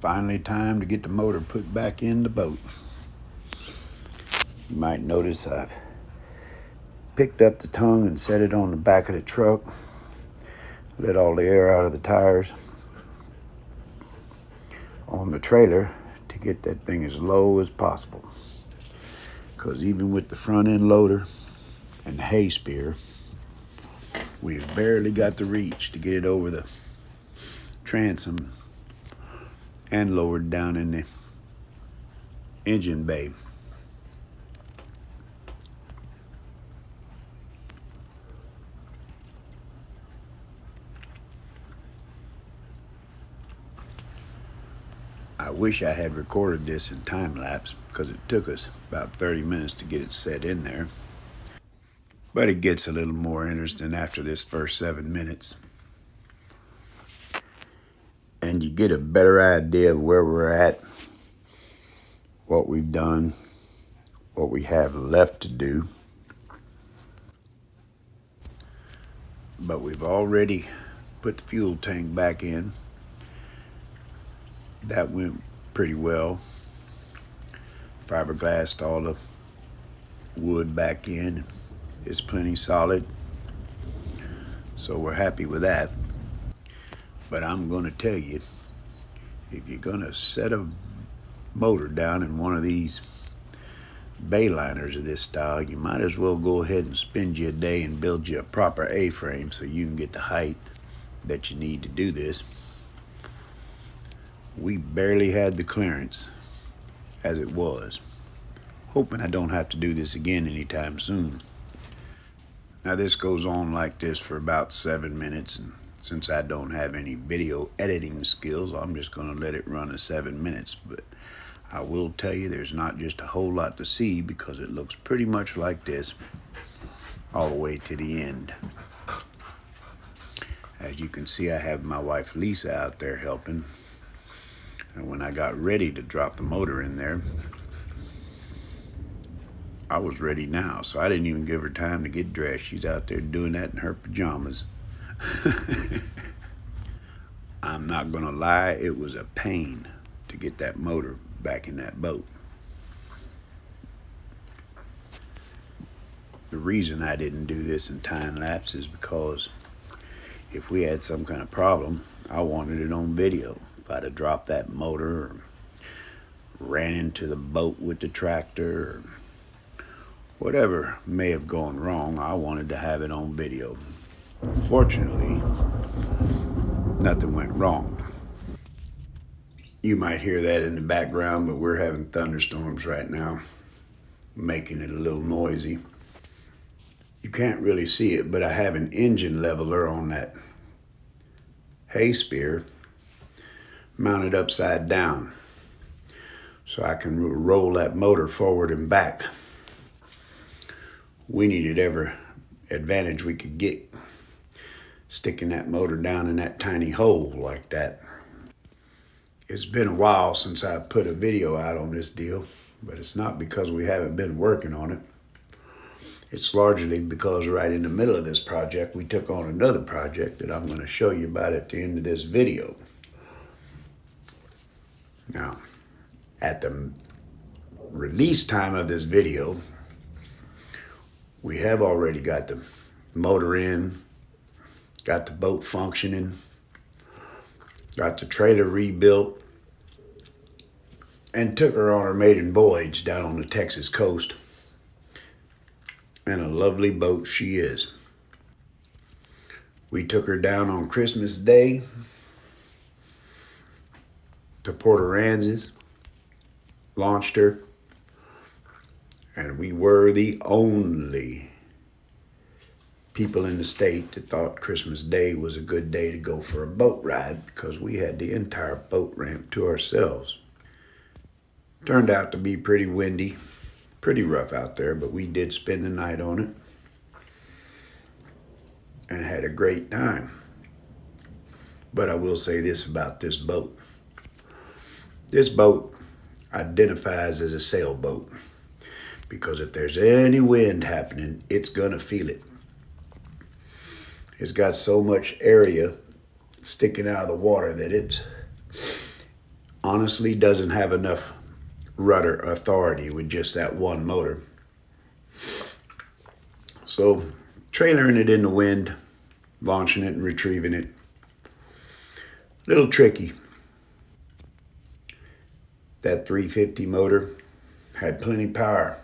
Finally time to get the motor put back in the boat. You might notice I've picked up the tongue and set it on the back of the truck. Let all the air out of the tires on the trailer to get that thing as low as possible. Because even with the front end loader and the hay spear, we've barely got the reach to get it over the transom and lowered down in the engine bay. I wish I had recorded this in time lapse because it took us about 30 minutes to get it set in there. But it gets a little more interesting after this first 7 minutes. And you get a better idea of where we're at, what we've done, what we have left to do. But we've already put the fuel tank back in. That went pretty well. Fiberglassed all the wood back in. It's plenty solid. So we're happy with that. But I'm going to tell you, if you're going to set a motor down in one of these Bayliners of this style, you might as well go ahead and spend you a day and build you a proper A-frame so you can get the height that you need to do this. We barely had the clearance as it was. Hoping I don't have to do this again anytime soon. Now this goes on like this for about 7 minutes, and since I don't have any video editing skills, I'm just going to let it run at 7 minutes. But I will tell you there's not just a whole lot to see because it looks pretty much like this all the way to the end. As you can see, I have my wife Lisa out there helping. And when I got ready to drop the motor in there, I was ready now, so I didn't even give her time to get dressed. She's out there doing that in her pajamas. I'm not gonna lie, it was a pain to get that motor back in that boat. The reason I didn't do this in time lapse is because if we had some kind of problem, I wanted it on video. If I'd have dropped that motor or ran into the boat with the tractor or whatever may have gone wrong, I wanted to have it on video. Fortunately, nothing went wrong. You might hear that in the background, but we're having thunderstorms right now, making it a little noisy. You can't really see it, but I have an engine leveler on that hay spear mounted upside down so I can roll that motor forward and back. We needed every advantage we could get sticking that motor down in that tiny hole like that. It's been a while since I put a video out on this deal, but it's not because we haven't been working on it. It's largely because right in the middle of this project, we took on another project that I'm going to show you about at the end of this video. Now, at the release time of this video, we have already got the motor in, got the boat functioning, got the trailer rebuilt, and took her on her maiden voyage down on the Texas coast. And a lovely boat she is. We took her down on Christmas Day to Port Aransas, launched her, and we were the only people in the state that thought Christmas Day was a good day to go for a boat ride because we had the entire boat ramp to ourselves. Turned out to be pretty windy, pretty rough out there, but we did spend the night on it and had a great time. But I will say this about this boat. This boat identifies as a sailboat because if there's any wind happening, it's gonna feel it. It's got so much area sticking out of the water that it's honestly doesn't have enough rudder authority with just that one motor. So trailering it in the wind, launching it and retrieving it, a little tricky. That 350 motor had plenty of power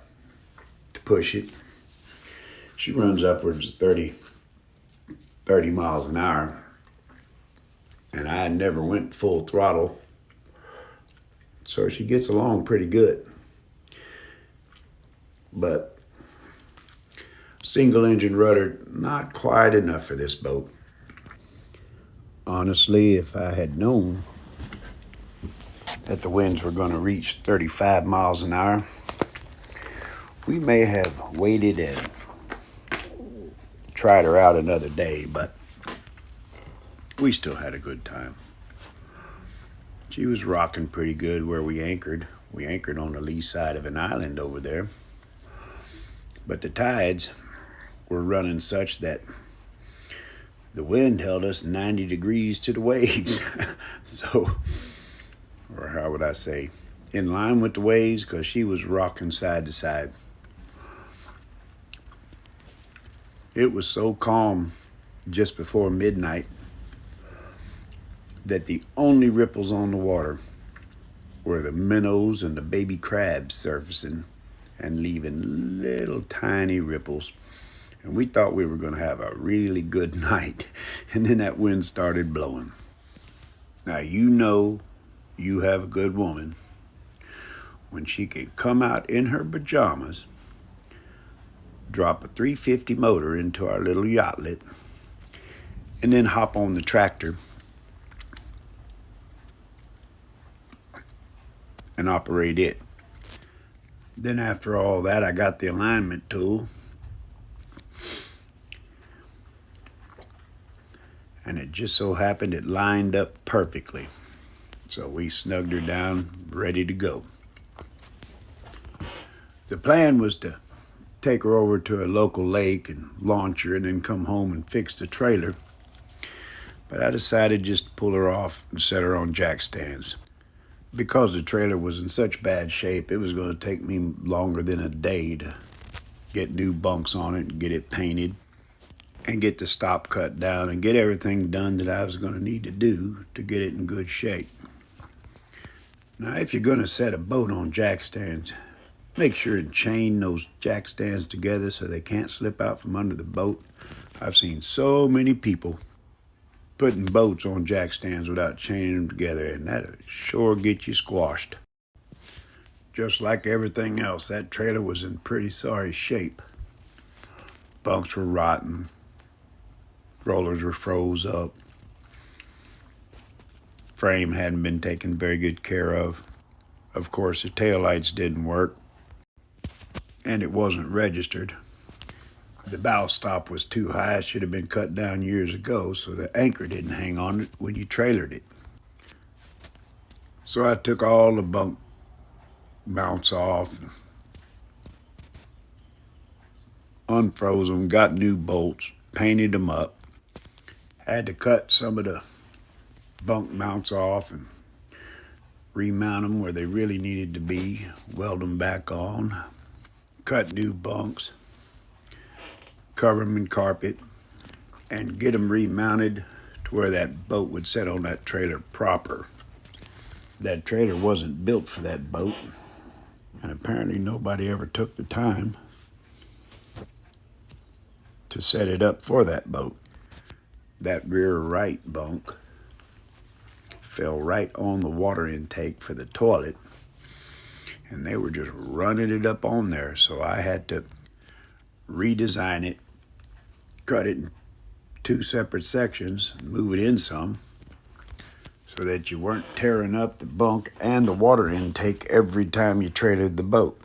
to push it. She runs upwards of 30 miles an hour. And I never went full throttle. So she gets along pretty good. But single engine rudder, not quite enough for this boat. Honestly, if I had known that the winds were going to reach 35 miles an hour, we may have waited and tried her out another day, but we still had a good time. She was rocking pretty good where we anchored. We anchored on the lee side of an island over there. But the tides were running such that the wind held us 90 degrees to the waves. So, or how would I say, in line with the waves, because she was rocking side to side. It was so calm just before midnight that the only ripples on the water were the minnows and the baby crabs surfacing and leaving little tiny ripples. And we thought we were going to have a really good night. And then that wind started blowing. Now, you know you have a good woman when she can come out in her pajamas, drop a 350 motor into our little yachtlet, and then hop on the tractor and operate it. Then after all that, I got the alignment tool, and it just so happened it lined up perfectly. So we snugged her down, ready to go. The plan was to take her over to a local lake and launch her and then come home and fix the trailer. But I decided just to pull her off and set her on jack stands. Because the trailer was in such bad shape, it was going to take me longer than a day to get new bunks on it and get it painted and get the stop cut down and get everything done that I was going to need to do to get it in good shape. Now, if you're going to set a boat on jack stands, make sure and chain those jack stands together so they can't slip out from under the boat. I've seen so many people putting boats on jack stands without chaining them together, and that'll sure get you squashed. Just like everything else, that trailer was in pretty sorry shape. Bunks were rotten, rollers were froze up, frame hadn't been taken very good care of. Of course, the taillights didn't work, and it wasn't registered. The bow stop was too high. It should have been cut down years ago, so the anchor didn't hang on it when you trailered it. So I took all the bunk mounts off, unfroze them, got new bolts, painted them up. Had to cut some of the bunk mounts off and remount them where they really needed to be, weld them back on, cut new bunks, cover them in carpet, and get them remounted to where that boat would sit on that trailer proper. That trailer wasn't built for that boat, and apparently nobody ever took the time to set it up for that boat. That rear right bunk fell right on the water intake for the toilet, and they were just running it up on there, so I had to redesign it, cut it in two separate sections, move it in some, so that you weren't tearing up the bunk and the water intake every time you trailered the boat.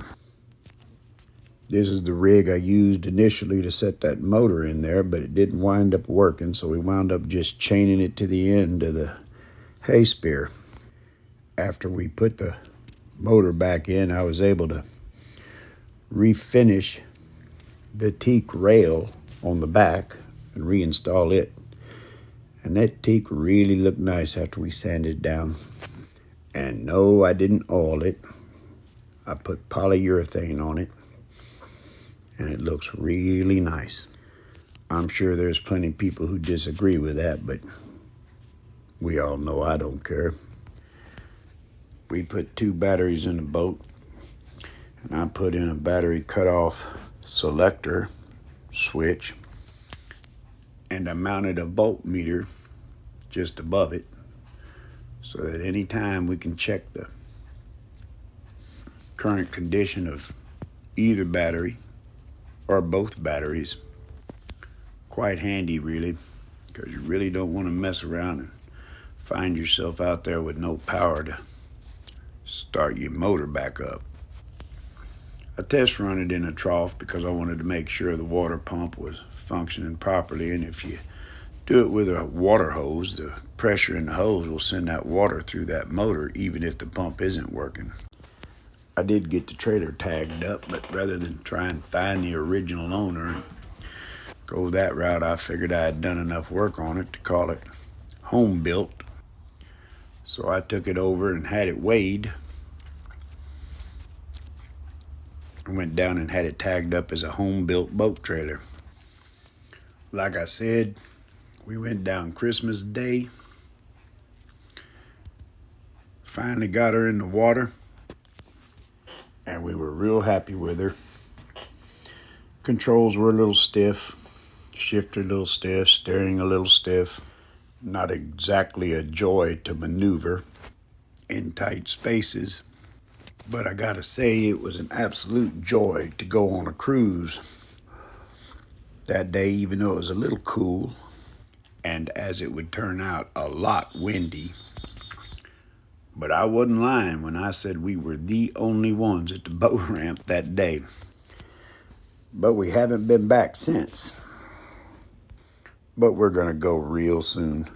This is the rig I used initially to set that motor in there, but it didn't wind up working, so we wound up just chaining it to the end of the hay spear. After we put the motor back in, I was able to refinish the teak rail on the back and reinstall it. And that teak really looked nice after we sanded it down. And no, I didn't oil it. I put polyurethane on it, and it looks really nice. I'm sure there's plenty of people who disagree with that, but we all know I don't care. We put 2 batteries in the boat, and I put in a battery cutoff selector switch, and I mounted a voltmeter just above it so that anytime we can check the current condition of either battery or both batteries. Quite handy, really, because you really don't want to mess around and find yourself out there with no power to start your motor back up. I test run it in a trough because I wanted to make sure the water pump was functioning properly, and if you do it with a water hose, the pressure in the hose will send that water through that motor even if the pump isn't working. I did get the trailer tagged up, but rather than try and find the original owner and go that route, I figured I had done enough work on it to call it home built. So I took it over and had it weighed. I went down and had it tagged up as a home built boat trailer. Like I said, we went down Christmas Day. Finally got her in the water, and we were real happy with her. Controls were a little stiff, shifter a little stiff, steering a little stiff. Not exactly a joy to maneuver in tight spaces, but I gotta say it was an absolute joy to go on a cruise that day, even though it was a little cool, and as it would turn out, a lot windy. But I wasn't lying when I said we were the only ones at the boat ramp that day. But we haven't been back since. But we're going to go real soon.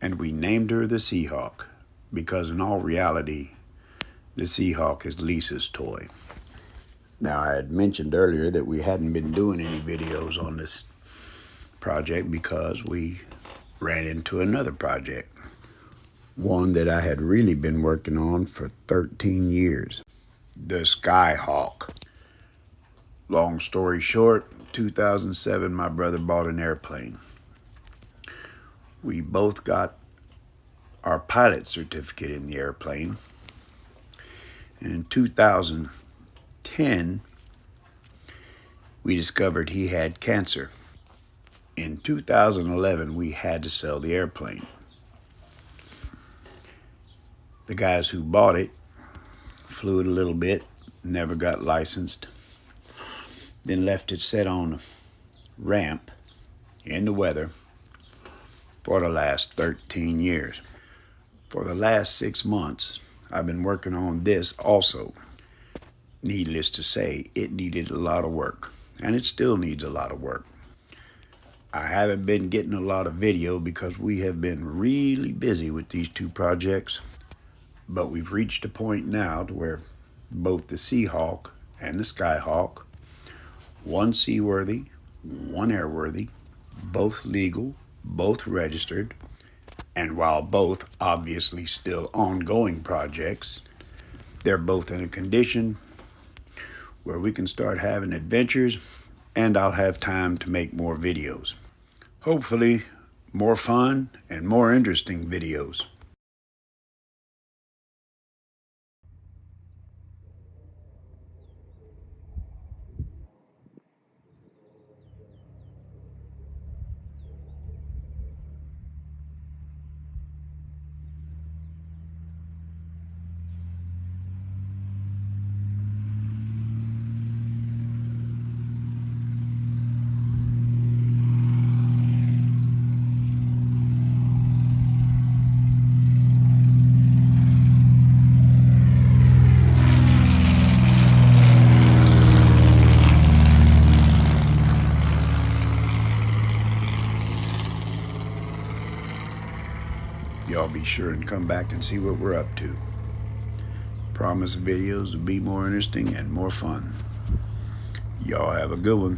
And we named her the Seahawk because in all reality, the Seahawk is Lisa's toy. Now, I had mentioned earlier that we hadn't been doing any videos on this project because we ran into another project. One that I had really been working on for 13 years. The Skyhawk. Long story short, 2007, my brother bought an airplane. We both got our pilot certificate in the airplane. And in 2010, we discovered he had cancer. In 2011, we had to sell the airplane. The guys who bought it flew it a little bit, never got licensed, then left it set on a ramp in the weather for the last 13 years. For the last 6 months, I've been working on this also. Needless to say, it needed a lot of work, and it still needs a lot of work. I haven't been getting a lot of video because we have been really busy with these 2 projects. But we've reached a point now to where both the Seahawk and the Skyhawk, one seaworthy, one airworthy, both legal, both registered, and while both obviously still ongoing projects, they're both in a condition where we can start having adventures and I'll have time to make more videos. Hopefully, more fun and more interesting videos. Y'all be sure and come back and see what we're up to. Promise videos will be more interesting and more fun. Y'all have a good one.